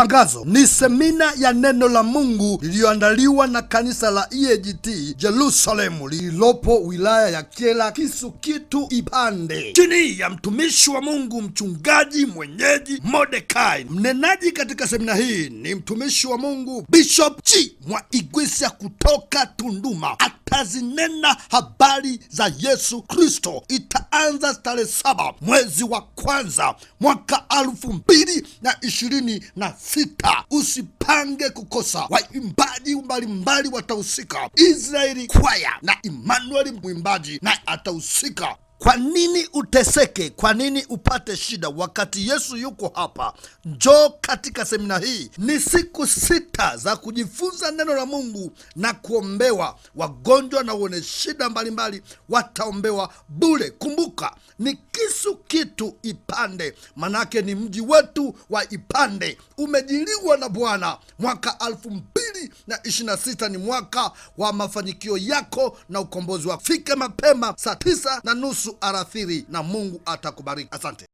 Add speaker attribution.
Speaker 1: Tangazo ni semina ya neno la Mungu iliyoandaliwa na kanisa la EAGT Jerusalemu lililopo wilaya ya Kyela, Kisukitu, Ipande, chini ya mtumishi wa Mungu mchungaji mwenyeji Mordekai. Mnenaji katika semina hii ni mtumishi wa Mungu Bishop G. Mwaigwisya kutoka Tunduma. Atazinena habari za Yesu Kristo. Itaanza tarehe 7 mwezi wa kwanza mwaka 2026. Usipange kukosa. Waimbaji mbalimbali watahusika. Israeli Kwaya na Emmanuel mwimbaji na atahusika. Kwa nini uteseke? Kwa nini upate shida wakati Yesu yuko hapa? Njoo katika semina hii. Ni siku 6 za kujifunza neno la Mungu na kuombewa. Wagonjwa na wenye shida mbalimbali wataombewa bure. Kumbuka ni Kisukitu, Ipande, manake ni mji wetu wa Ipande. Umejiliwa na Bwana. Mwaka 2026 ni mwaka wa mafanikio yako na ukombozi wako. Fika mapema saa 9:30 alasiri na Mungu atakubariki. Asante.